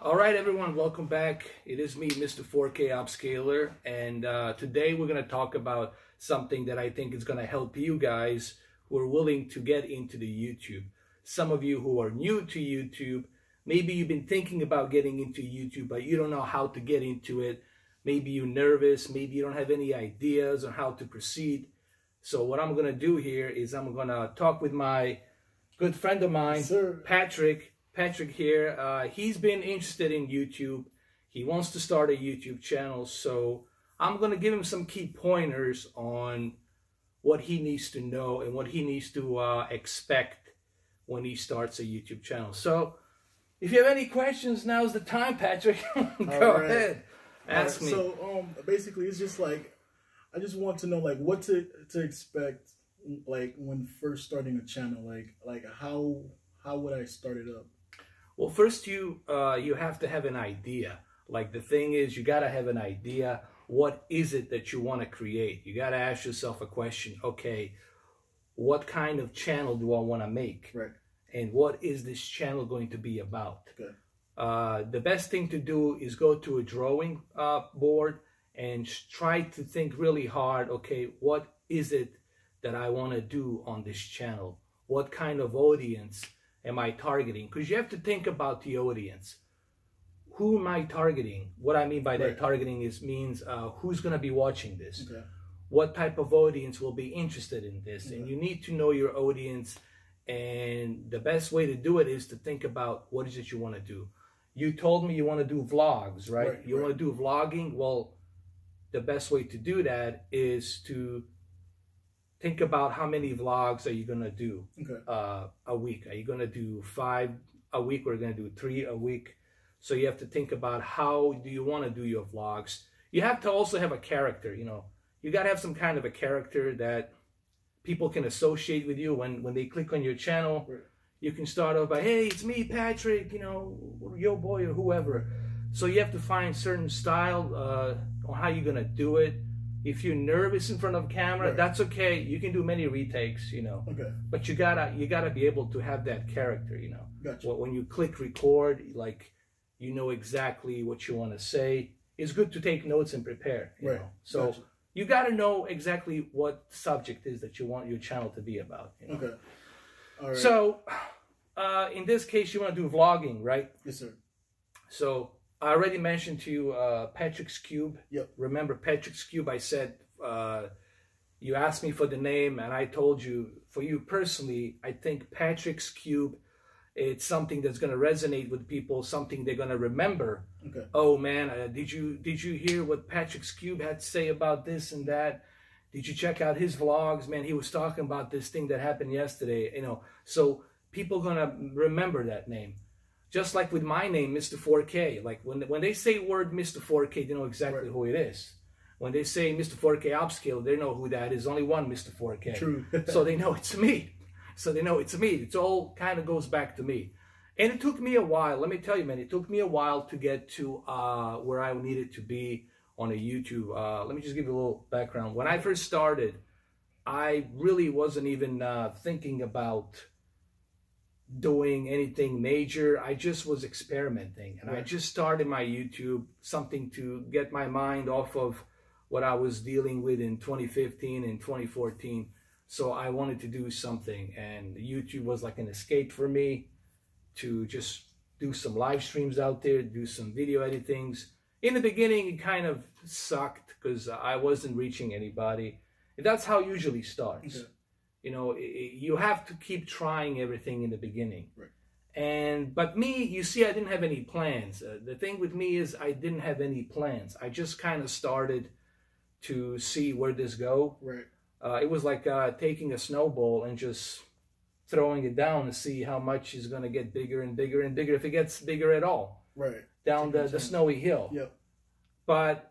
All right, everyone, welcome back. It is me, Mr. 4K Upscaler, and today we're going to talk about something that I think is going to help you guys who are willing to get into the YouTube. Some of you who are new to YouTube, maybe you've been thinking about getting into YouTube, but you don't know how to get into it. Maybe you're nervous, maybe you don't have any ideas on how to proceed. So what I'm going to do here is I'm going to talk with my good friend of mine, Patrick here. He's been interested in YouTube. He wants to start a YouTube channel. So I'm going to give him some key pointers on what he needs to know and what he needs to expect when he starts a YouTube channel. So if you have any questions, now's the time, Patrick. Go ahead. Ask me. So basically it's just like, I just want to know like what to expect like when first starting a channel, like how would I start it up? Well, first you have to have an idea. Like the thing is, you got to have an idea. What is it that you want to create? You got to ask yourself a question. Okay, what kind of channel do I want to make? Right. And what is this channel going to be about? Okay. The best thing to do is go to a drawing board and try to think really hard. Okay, what is it that I want to do on this channel? What kind of audience am I targeting? Because you have to think about the audience. Who am I targeting? What I mean by that targeting means who's going to be watching this? Okay. What type of audience will be interested in this? And you need to know your audience. And the best way to do it is to think about what is it you want to do. You told me you want to do vlogs, right? You want to do vlogging? Well, the best way to do that is to think about how many vlogs are you going to do a week. Are you going to do 5 a week, or are you going to do 3 a week? So you have to think about how do you want to do your vlogs. You have to also have a character, you know. You got to have some kind of a character that people can associate with you when they click on your channel. You can start off by, hey, it's me, Patrick, you know, yo boy, or whoever. So you have to find certain style on how you're going to do it. If you're nervous in front of camera, that's okay. You can do many retakes, you know. But you gotta be able to have that character, you know. When you click record, like, you know exactly what you want to say. It's good to take notes and prepare, you know. So you gotta know exactly what subject is that you want your channel to be about, you know? All right. So in this case, you want to do vlogging, right? Yes, sir. So I already mentioned to you Patrick's Cube. Yep. Remember Patrick's Cube? I said, you asked me for the name, and I told you, for you personally, I think Patrick's Cube, it's something that's going to resonate with people, something they're going to remember. Oh man, did you hear what Patrick's Cube had to say about this and that? Did you check out his vlogs? Man, he was talking about this thing that happened yesterday, you know. So people are going to remember that name. Just like with my name, Mr. 4K. Like when they say word Mr. 4K, they know exactly who it is. When they say Mr. 4K Upscale, they know who that is. Only one Mr. 4K. True. So they know it's me. So they know it's me. It all kind of goes back to me. And it took me a while. Let me tell you, man, it took me a while to get to where I needed to be on a YouTube. Let me just give you a little background. When I first started, I really wasn't even thinking about doing anything major. I just was experimenting, and I just started my YouTube, something to get my mind off of what I was dealing with in 2015 and 2014. So I wanted to do something, and YouTube was like an escape for me to just do some live streams out there, do some video editings. In the beginning, it kind of sucked because I wasn't reaching anybody. That's how it usually starts. You know, you have to keep trying everything in the beginning. But me, you see, I didn't have any plans. The thing with me is I didn't have any plans. I just kind of started to see where this go. It was like taking a snowball and just throwing it down to see how much is going to get bigger and bigger and bigger, if it gets bigger at all. Down the snowy hill. But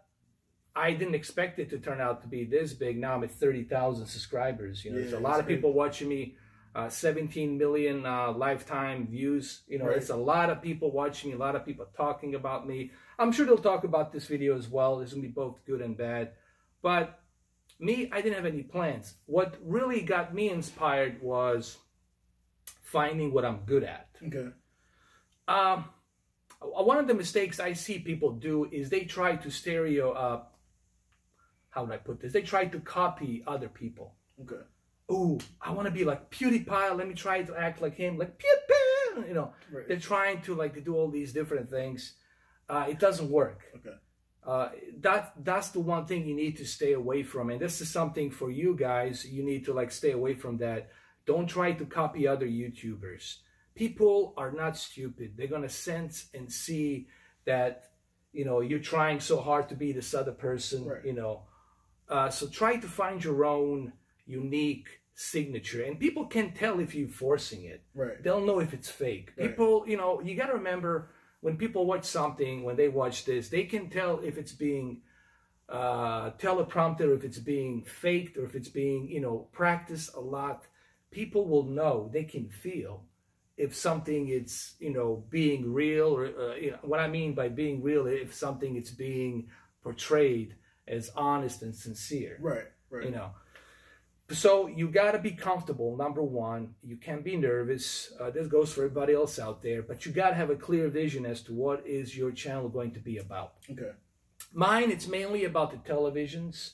I didn't expect it to turn out to be this big. Now I'm at 30,000 subscribers. You know, there's a lot of people watching me. 17 million lifetime views. You know, it's a lot of people watching me. A lot of people talking about me. I'm sure they'll talk about this video as well. It's gonna be both good and bad. But me, I didn't have any plans. What really got me inspired was finding what I'm good at. one of the mistakes I see people do is they try to how do I put this? They try to copy other people. Okay. Ooh, I want to be like PewDiePie. Let me try to act like him, like PewDiePie. You know, Right. they're trying to like do all these different things. It doesn't work. Okay. That's the one thing you need to stay away from, and this is something for you guys. You need to like stay away from that. Don't try to copy other YouTubers. People are not stupid. They're gonna sense and see that, you know, you're trying so hard to be this other person. Right. You know, so try to find your own unique signature, and people can tell if you're forcing it. Right. They'll know if it's fake. Right. People, you know, you got to remember when people watch something, when they watch this, they can tell if it's being teleprompted, or if it's being faked, or if it's being, you know, practiced a lot. People will know. They can feel if something is, you know, being real, or you know, what I mean by being real, if something is being portrayed as honest and sincere. Right. Right. You know. So you got to be comfortable, number one. You can't be nervous. This goes for everybody else out there. But you got to have a clear vision as to what is your channel going to be about. Okay. Mine, it's mainly about the televisions.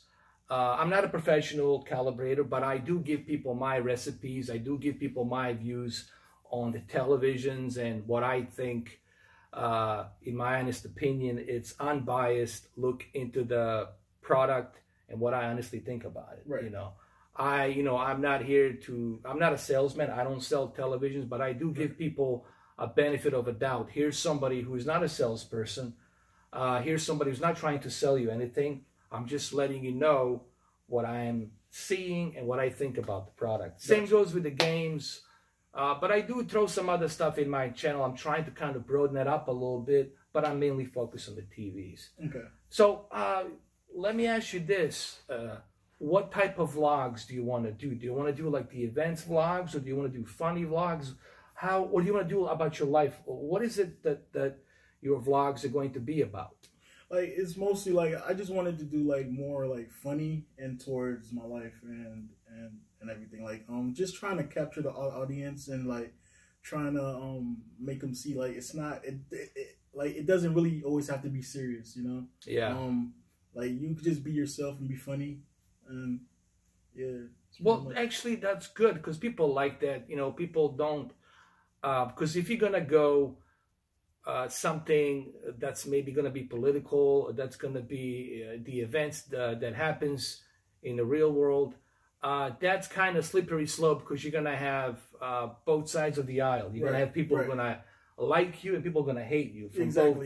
I'm not a professional calibrator, but I do give people my recipes. I do give people my views on the televisions and what I think, in my honest opinion, it's unbiased look into the product and what I honestly think about it. Right. You know. I'm not here to, I'm not a salesman. I don't sell televisions, but I do give people a benefit of a doubt. Here's somebody who's not a salesperson. Here's somebody who's not trying to sell you anything. I'm just letting you know what I'm seeing and what I think about the product. Same goes with the games. But I do throw some other stuff in my channel. I'm trying to kind of broaden that up a little bit, but I'm mainly focused on the TVs. Okay. So let me ask you this. What type of vlogs do you want to do? Do you want to do like the events vlogs, or do you want to do funny vlogs? What do you want to do about your life? What is it that your vlogs are going to be about? Like, it's mostly like, I just wanted to do like more like funny and towards my life and everything. Like, just trying to capture the audience and like trying to make them see like it's not like it doesn't really always have to be serious, you know? Yeah. Like you could just be yourself and be funny. And yeah. Well, actually, that's good because people like that. You know, people don't, because if you're gonna go something that's maybe gonna be political, that's gonna be the events that happens in the real world, that's kind of slippery slope because you're gonna have both sides of the aisle. You're gonna have people who are gonna like you and people are gonna hate you from both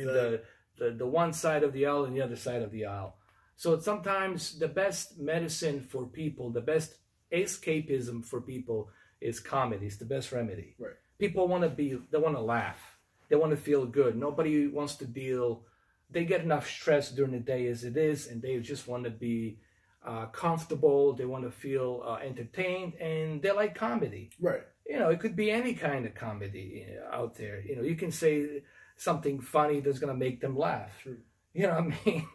the one side of the aisle and the other side of the aisle. So sometimes the best medicine for people, the best escapism for people is comedy. It's the best remedy. Right. People want to they want to laugh. They want to feel good. Nobody wants to deal. They get enough stress during the day as it is, and they just want to be comfortable. They want to feel entertained, and they like comedy. Right. You know, it could be any kind of comedy out there. You know, you can say something funny that's going to make them laugh. True. You know what I mean?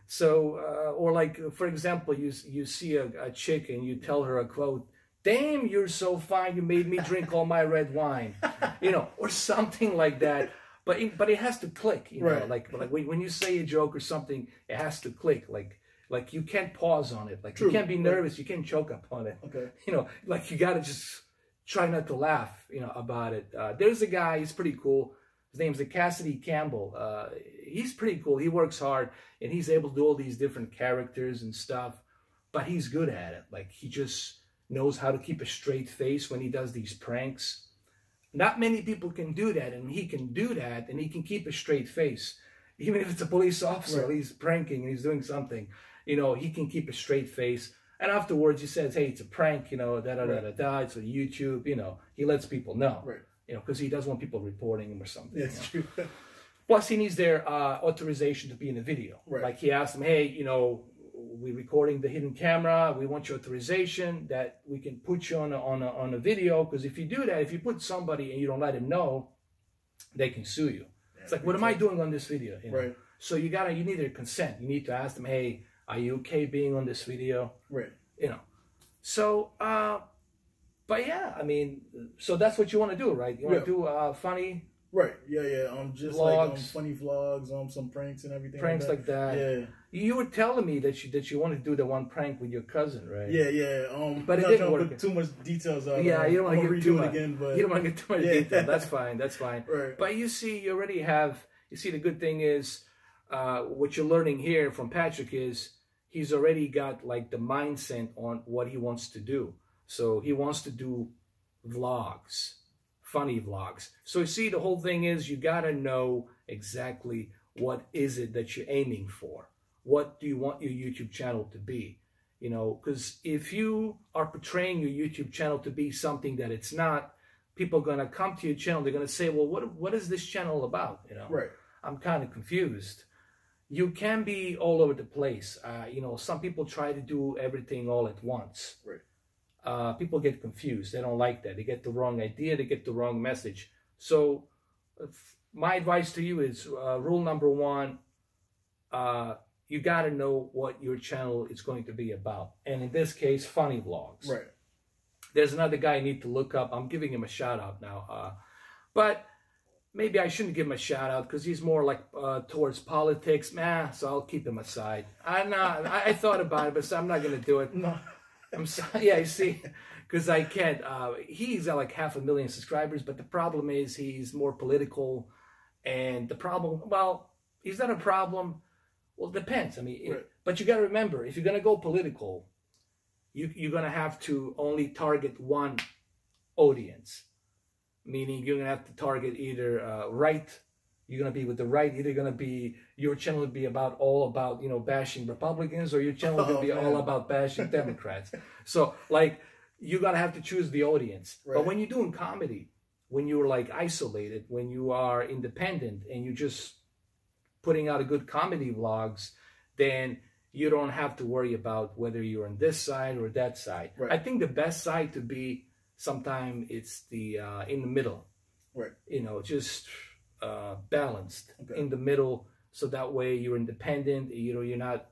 So, or like, for example, you see a chick and you tell her a quote, "Damn, you're so fine, you made me drink all my red wine," you know, or something like that. But it has to click, you know, like when you say a joke or something, it has to click. Like you can't pause on it. Like you can't be nervous. You can't choke up on it. Okay. You know, like you got to just try not to laugh, you know, about it. There's a guy, he's pretty cool. His name's Cassidy Campbell. He's pretty cool. He works hard and he's able to do all these different characters and stuff, but he's good at it. Like he just knows how to keep a straight face when he does these pranks. Not many people can do that, and he can do that, and he can keep a straight face. Even if it's a police officer, he's pranking and he's doing something, you know, he can keep a straight face. And afterwards he says, "Hey, it's a prank, you know, it's on YouTube," you know, he lets people know. Right. You know, because he doesn't want people reporting him or something. That's true. Plus, he needs their authorization to be in the video. Right. Like he asked them, "Hey, you know, we're recording the hidden camera. We want your authorization that we can put you on a video. Because if you do that, if you put somebody and you don't let him know, they can sue you." Yeah, it's like, what am I doing on this video? You know? Right. So you need their consent. You need to ask them, "Hey, are you okay being on this video?" Right. You know. So. But yeah, I mean, so that's what you want to do, right? You want to do funny Right. Yeah, yeah. Just Vlogs. like funny vlogs, some pranks and everything. Pranks like that. Yeah. You were telling me that you wanted to do the one prank with your cousin, right? Yeah, yeah. But I'm it not didn't trying work. to put too much details out. Yeah, you don't want to get too much. Again, but you don't want to get too much detail. That's fine. That's fine. Right. But you see, you already have. You see, the good thing is, what you're learning here from Patrick is he's already got like the mindset on what he wants to do. So he wants to do vlogs, funny vlogs. So you see, the whole thing is you gotta know exactly what is it that you're aiming for. What do you want your YouTube channel to be? You know, because if you are portraying your YouTube channel to be something that it's not, people are gonna come to your channel. They're gonna say, "Well, what is this channel about?" You know, right? I'm kind of confused. You can be all over the place. You know, some people try to do everything all at once. Right. People get confused. They don't like that. They get the wrong idea. They get the wrong message. So my advice to you is rule number one, you got to know what your channel is going to be about. And in this case, funny vlogs. Right. There's another guy I need to look up. I'm giving him a shout out now. But maybe I shouldn't give him a shout out because he's more like towards politics. So I'll keep him aside. I thought about it, but I'm not going to do it. No. I'm sorry. Yeah, you see, because I can't. He's got like 500,000 subscribers, but the problem is he's more political. And the problem, well, is that a problem? Well, it depends. I mean, right. But you got to remember, if you're going to go political, you're going to have to only target one audience. Meaning you're going to have to target either right, you're going to be with the right, either going to be, your channel would be all about, you know, bashing Republicans, or your channel would be all about bashing Democrats. So, like, you're going to have to choose the audience. Right. But when you're doing comedy, when you're, like, isolated, when you are independent, and you're just putting out a good comedy vlogs, then you don't have to worry about whether you're on this side or that side. Right. I think the best side to be, sometimes it's the in the middle, right? You know, just balanced in the middle, so that way you're independent. You know, you're not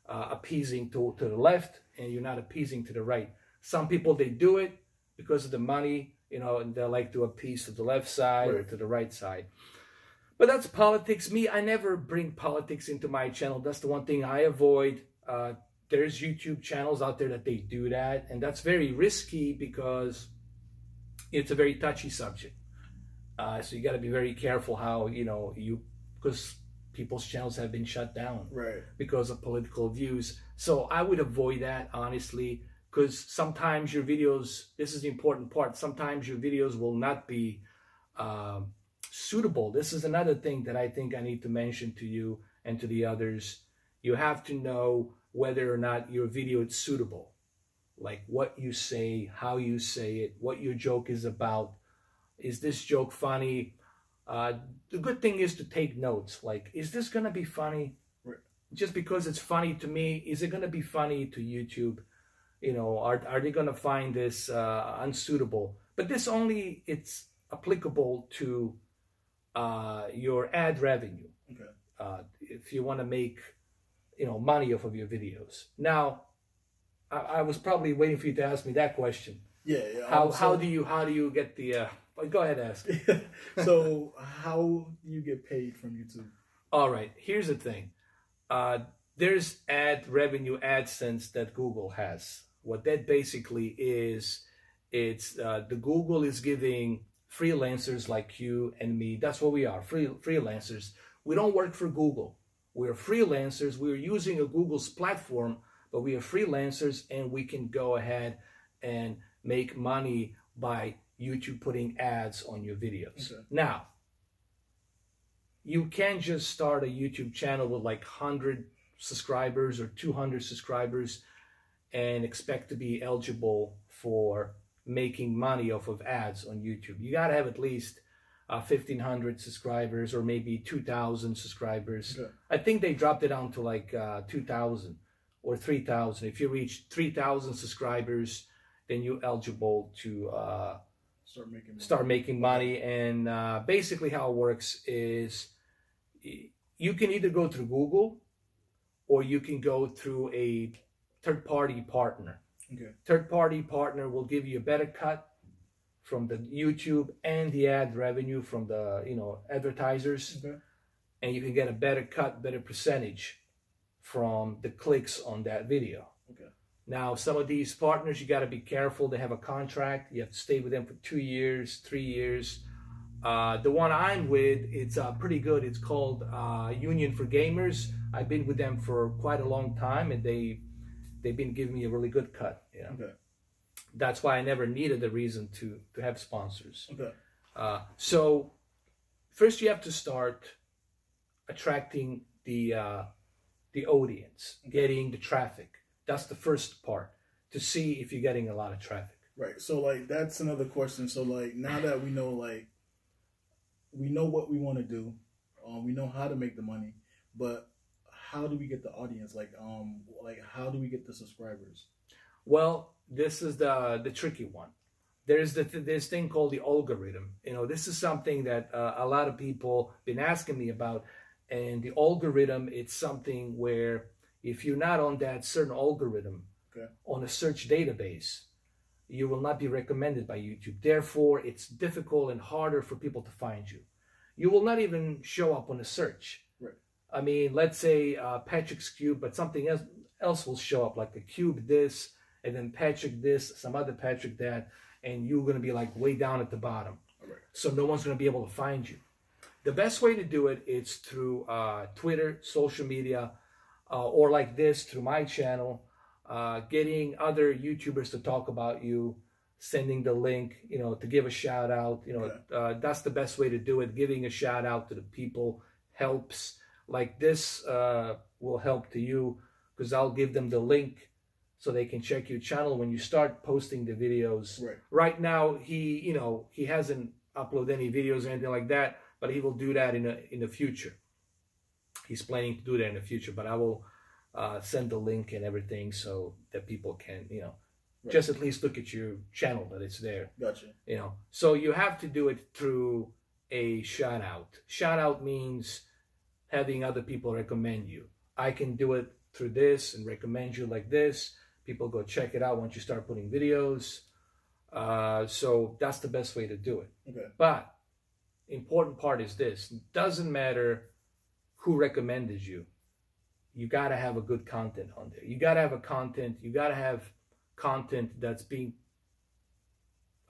appeasing to the left, and you're not appeasing to the right. Some people, they do it because of the money, you know, and they like to appease to the left side or to the right side. But that's politics. Me, I never bring politics into my channel. That's the one thing I avoid. There's YouTube channels out there that they do that, and that's very risky because it's a very touchy subject. So you got to be very careful how, you know, because people's channels have been shut down because of political views. So I would avoid that, honestly, because sometimes your videos, this is the important part, sometimes your videos will not be suitable. This is another thing that I think I need to mention to you and to the others. You have to know whether or not your video is suitable. Like what you say, how you say it, what your joke is about. Is this joke funny? The good thing is to take notes. Like, is this going to be funny? Just because it's funny to me, is it going to be funny to YouTube? You know, are they going to find this unsuitable? But this only, it's applicable to your ad revenue. If you want to make, you know, money off of your videos. Now, I was probably waiting for you to ask me that question. Yeah. How do you get the? Go ahead, ask. So how do you get paid from YouTube? All right. Here's the thing. There's ad revenue, AdSense that Google has. What that basically is, it's the Google is giving freelancers like you and me. That's what we are, freelancers. We don't work for Google. We're freelancers. We're using a Google's platform, but we are freelancers, and we can go ahead and make money by YouTube putting ads on your videos. Now, you can't just start a YouTube channel with like 100 subscribers or 200 subscribers and expect to be eligible for making money off of ads on YouTube. You got to have at least 1,500 subscribers or maybe 2,000 subscribers. I think they dropped it down to like 2,000 or 3,000. If you reach 3,000 subscribers, then you're eligible to start making money. And basically how it works is you can either go through Google or you can go through a third-party partner. Third-party partner will give you a better cut from the YouTube and the ad revenue from the, you know, advertisers. Okay. And you can get a better cut, better percentage from the clicks on that video. Okay. Now, some of these partners, you got to be careful. They have a contract. You have to stay with them for 2 years, 3 years. The one I'm with, it's pretty good. It's called Union for Gamers. I've been with them for quite a long time, and they've been giving me a really good cut. You know? Okay. That's why I never needed a reason to have sponsors. Okay. So first you have to start attracting the audience, getting the traffic. That's the first part, to see if you're getting a lot of traffic. Right. So like that's another question. So like now that we know what we want to do, we know how to make the money, but how do we get the audience? Like how do we get the subscribers? Well, this is the tricky one. There's this thing called the algorithm. You know, this is something that a lot of people been asking me about. And the algorithm, it's something where if you're not on that certain algorithm, okay, on a search database, you will not be recommended by YouTube. Therefore, it's difficult and harder for people to find you. You will not even show up on a search. Right. I mean, let's say Patrick's Cube, but something else will show up, like a cube this, and then Patrick this, some other Patrick that, and you're going to be like way down at the bottom. Right. So no one's going to be able to find you. The best way to do it is through Twitter, social media, or like this, through my channel, getting other YouTubers to talk about you, sending the link, you know, to give a shout out. You know, that's the best way to do it. Giving a shout out to the people helps. Like this will help to you, because I'll give them the link so they can check your channel when you start posting the videos. Right. Right now, he hasn't uploaded any videos or anything like that, but he will do that in the future. He's planning to do that in the future, but I will send the link and everything so that people can, you know, right, just at least look at your channel, that it's there. Gotcha. You know, so you have to do it through a shout out. Shout out means having other people recommend you. I can do it through this and recommend you like this. People go check it out once you start putting videos. So that's the best way to do it. Okay. But important part is this: it doesn't matter who recommended you. You got to have a good content on there. You got to have content that's being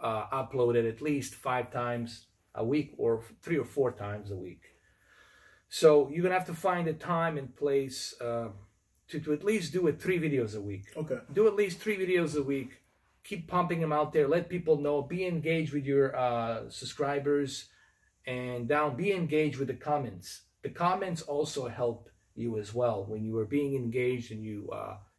uploaded at least 5 times a week or 3 or 4 times a week. So you're gonna have to find a time and place to at least do it 3 videos a week. Okay. Do at least 3 videos a week. Keep pumping them out there. Let people know. Be engaged with your subscribers, and be engaged with the comments. The comments also help you as well. When you are being engaged and you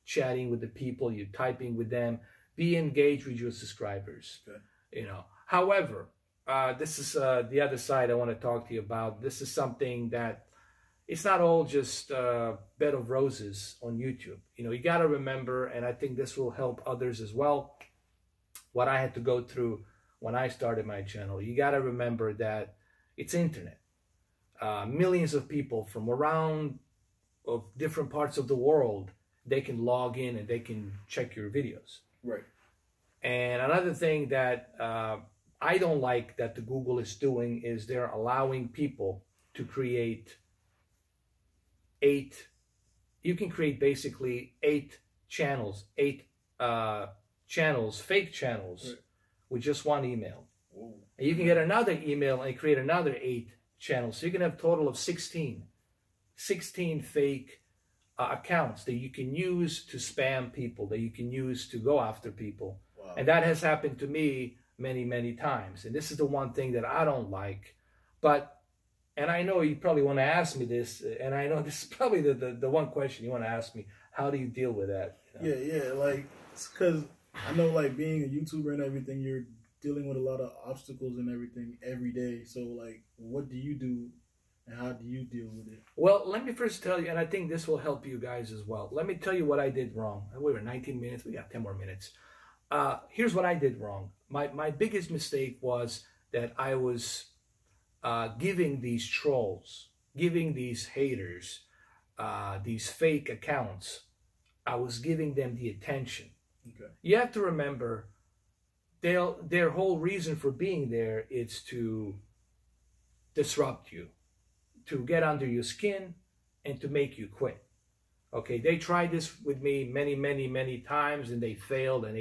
chatting with the people, you typing with them, be engaged with your subscribers. Okay. You know. However, this is the other side I want to talk to you about. This is something that it's not all just bed of roses on YouTube. You know, you got to remember, and I think this will help others as well, what I had to go through when I started my channel. You got to remember that it's internet. Millions of people from around of different parts of the world, they can log in and they can check your videos. Right. And another thing that I don't like that the Google is doing is they're allowing people to create you can create basically 8 channels, 8 channels, fake channels, right, with just 1 email. Ooh. And you can get another email and create another 8 channels. So you can have a total of 16 fake accounts that you can use to spam people, that you can use to go after people. Wow. And that has happened to me many, many times. And this is the one thing that I don't like. But, and I know you probably want to ask me this, and I know this is probably the one question you want to ask me. How do you deal with that? You know? Yeah, like, because I know, like, being a YouTuber and everything, you're dealing with a lot of obstacles and everything every day. So, like, what do you do and how do you deal with it? Well, let me first tell you, and I think this will help you guys as well. Let me tell you what I did wrong. We were 19 minutes. We got 10 more minutes. Here's what I did wrong. My biggest mistake was that I was giving these trolls, giving these haters, these fake accounts, I was giving them the attention. Okay. You have to remember, their whole reason for being there is to disrupt you, to get under your skin, and to make you quit. Okay, they tried this with me many, many, many times, and they failed, and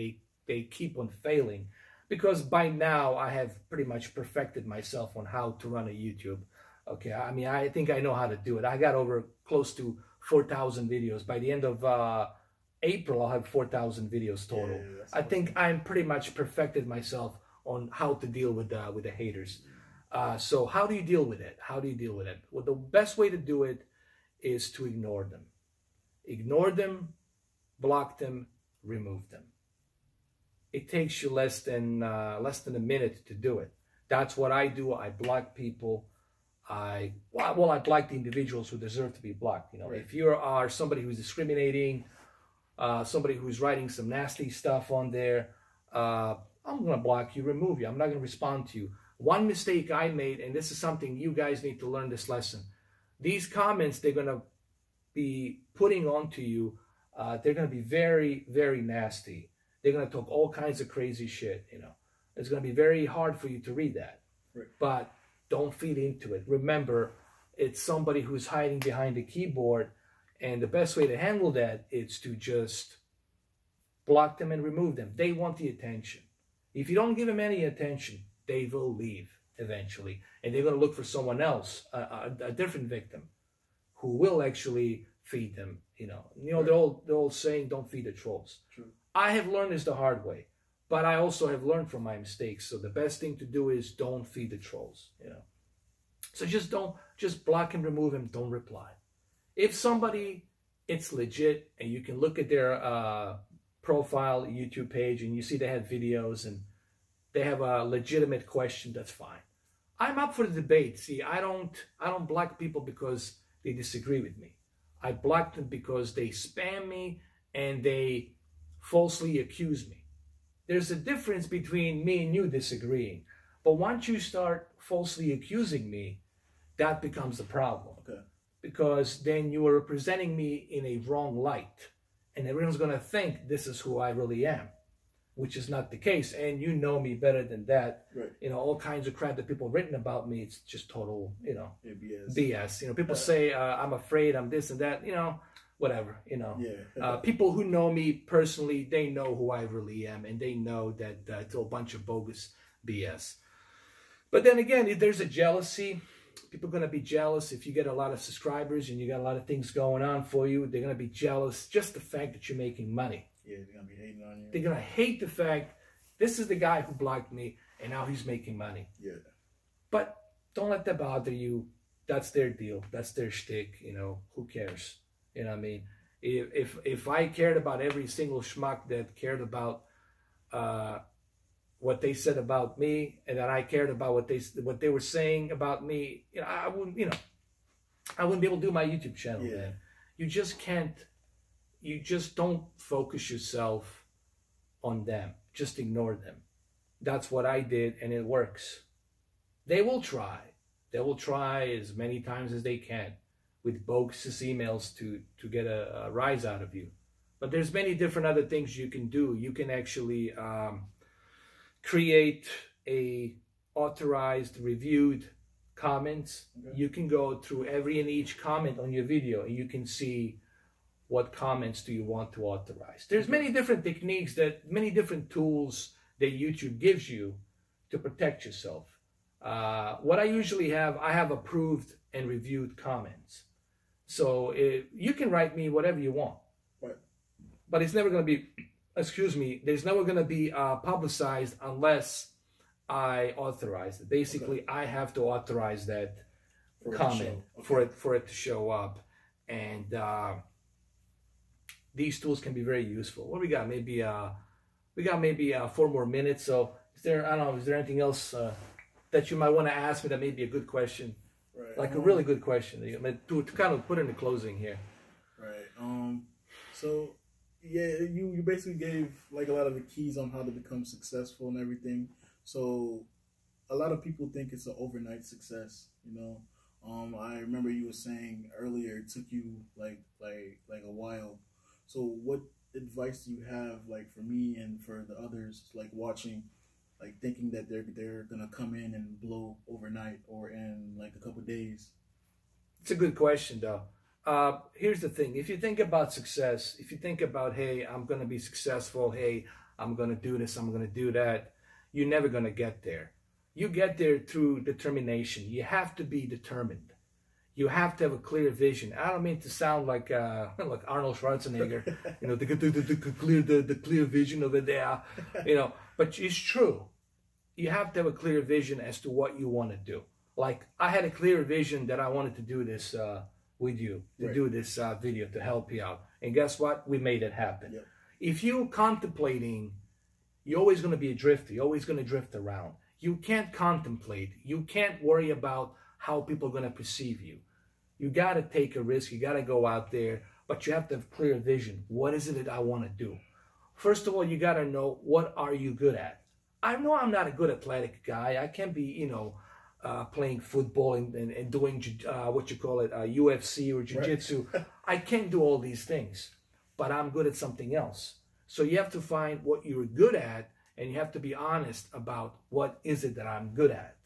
they keep on failing, because by now I have pretty much perfected myself on how to run a YouTube. Okay, I mean, I think I know how to do it. I got over close to 4,000 videos. By the end of April, I'll have 4,000 videos total. Yeah, I think I'm pretty much perfected myself on how to deal with the haters. So how do you deal with it? How do you deal with it? Well, the best way to do it is to ignore them. Ignore them, block them, remove them. It takes you less than a minute to do it. That's what I do. I block people. I block the individuals who deserve to be blocked. You know, right. If you are somebody who's discriminating, somebody who's writing some nasty stuff on there, I'm gonna block you, remove you. I'm not gonna respond to you. One mistake I made, and this is something you guys need to learn this lesson. These comments they're gonna be putting onto you, they're gonna be very, very nasty. They're gonna talk all kinds of crazy shit. You know, it's gonna be very hard for you to read that. Right. But don't feed into it. Remember, it's somebody who's hiding behind the keyboard, and the best way to handle that is to just block them and remove them. They want the attention. If you don't give them any attention, they will leave eventually, and they're going to look for someone else, a different victim, who will actually feed them. You know, the old saying, "Don't feed the trolls." True. I have learned this the hard way, but I also have learned from my mistakes. So the best thing to do is don't feed the trolls. You know, so just block and remove them. Don't reply. If somebody, it's legit, and you can look at their profile YouTube page, and you see they have videos and they have a legitimate question, that's fine. I'm up for the debate. See, I don't block people because they disagree with me. I block them because they spam me and they falsely accuse me. There's a difference between me and you disagreeing. But once you start falsely accusing me, that becomes a problem. Okay. Because then you are representing me in a wrong light. And everyone's going to think this is who I really am, which is not the case. And you know me better than that. Right. You know, all kinds of crap that people have written about me, it's just total, you know, BS. You know, people say I'm afraid, I'm this and that, you know, whatever, you know. Yeah. People who know me personally, they know who I really am, and they know that it's a bunch of bogus BS. But then again, if there's a jealousy, people are going to be jealous if you get a lot of subscribers and you got a lot of things going on for you. They're going to be jealous just the fact that you're making money. Yeah, they're going to be hating on you. They're going to hate the fact this is the guy who blocked me and now he's making money. Yeah. But don't let that bother you. That's their deal. That's their shtick. You know, who cares? You know what I mean? If I cared about every single schmuck that cared about what they said about me, and that I cared about what they were saying about me, you know, I wouldn't be able to do my YouTube channel. Yeah. Man. You just can't. You just don't focus yourself on them. Just ignore them. That's what I did, and it works. They will try. They will try as many times as they can with bogus emails to get a rise out of you. But there's many different other things you can do. You can actually create a authorized, reviewed comments. Okay. You can go through every and each comment on your video, and you can see what comments do you want to authorize. There's many different techniques, many different tools that YouTube gives you to protect yourself. What I usually have, I have approved and reviewed comments. So you can write me whatever you want, right, but it's never going to be, there's never going to be publicized unless I authorize it. Basically, okay. I have to authorize that comment for it to show up. And these tools can be very useful. What we got? Maybe 4 more minutes. So is there anything else that you might want to ask me that may be a good question? Right. Like a really good question to kind of put in the closing here. Right. So yeah, you basically gave like a lot of the keys on how to become successful and everything. So a lot of people think it's an overnight success, you know. I remember you were saying earlier it took you like a while. So what advice do you have like for me and for the others like watching like thinking that they're gonna come in and blow overnight or in like a couple days? It's a good question, though. Here's the thing. If you think about success, if you think about, hey, I'm going to be successful, hey, I'm going to do this, I'm going to do that, you're never going to get there. You get there through determination. You have to be determined. You have to have a clear vision. I don't mean to sound like Arnold Schwarzenegger, you know, the clear vision over there, you know, but it's true. You have to have a clear vision as to what you want to do. Like, I had a clear vision that I wanted to do this with you, to do this video to help you out. And guess what? We made it happen. Yep. If you're contemplating, you're always going to be a drifter. You're always going to drift around. You can't contemplate. You can't worry about how people are going to perceive you. You got to take a risk. You got to go out there, but you have to have clear vision. What is it that I want to do? First of all, you got to know, what are you good at? I know I'm not a good athletic guy. I can't be, you know, playing football and doing what you call it, UFC or jiu-jitsu. Right. I can't do all these things, but I'm good at something else. So you have to find what you're good at, and you have to be honest about what is it that I'm good at.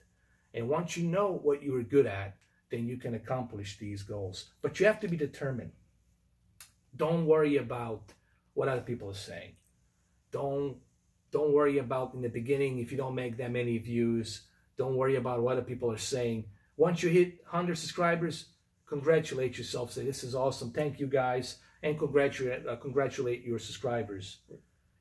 And once you know what you're good at, then you can accomplish these goals. But you have to be determined. Don't worry about what other people are saying. Don't worry about in the beginning if you don't make that many views. Don't worry about what other people are saying. Once you hit 100 subscribers, congratulate yourself. Say, this is awesome. Thank you, guys. And congratulate your subscribers.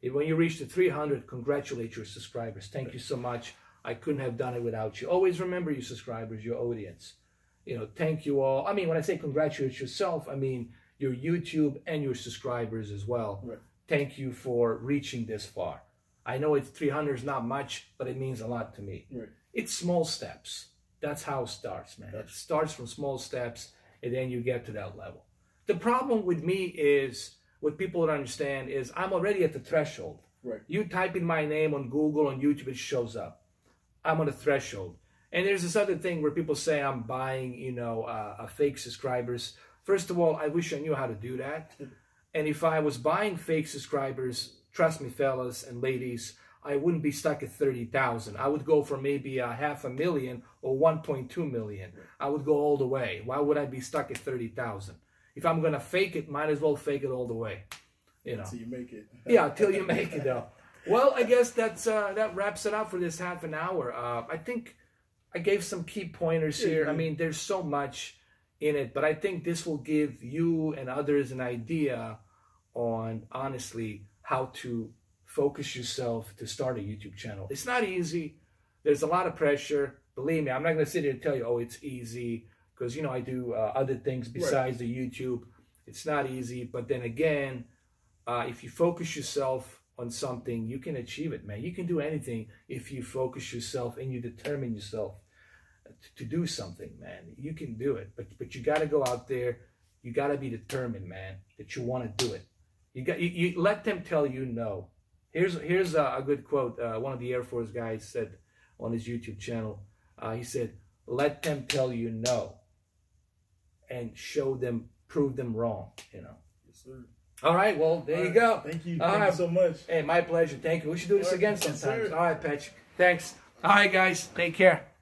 When you reach the 300, congratulate your subscribers. Thank you so much. I couldn't have done it without you. Always remember your subscribers, your audience. You know, thank you all. I mean, when I say congratulate yourself, I mean your YouTube and your subscribers as well. Right. Thank you for reaching this far. I know it's 300 is not much, but it means a lot to me. Right. It's small steps. That's how it starts, man. It starts from small steps, and then you get to that level. The problem with me is, what people don't understand is, I'm already at the threshold. Right. You type in my name on Google, on YouTube, it shows up. I'm on the threshold. And there's this other thing where people say I'm buying, you know, fake subscribers. First of all, I wish I knew how to do that. And if I was buying fake subscribers, trust me, fellas and ladies, I wouldn't be stuck at 30,000. I would go for maybe 500,000 or 1.2 million. I would go all the way. Why would I be stuck at 30,000? If I'm gonna fake it, might as well fake it all the way. You know. Until you make it. Yeah, until you make it, though. Well, I guess that wraps it up for this half an hour. I think I gave some key pointers here. I mean, there's so much in it, but I think this will give you and others an idea on, honestly, how to focus yourself to start a YouTube channel. It's not easy. There's a lot of pressure. Believe me, I'm not going to sit here and tell you, oh, it's easy, because, you know, I do other things besides the YouTube. It's not easy, but then again, if you focus yourself on something, you can achieve it, man. You can do anything if you focus yourself and you determine yourself to do something, man. You can do it, but you got to go out there. You got to be determined, man, that you want to do it. You let them tell you no. Here's a good quote. One of the Air Force guys said on his YouTube channel. He said, "Let them tell you no, and prove them wrong." You know. Yes, sir. All right. Well, there you go. Thank you. Thank you so much. Hey, my pleasure. Thank you. We should do this again sometimes. All right, Patch. Thanks. All right, guys. Take care.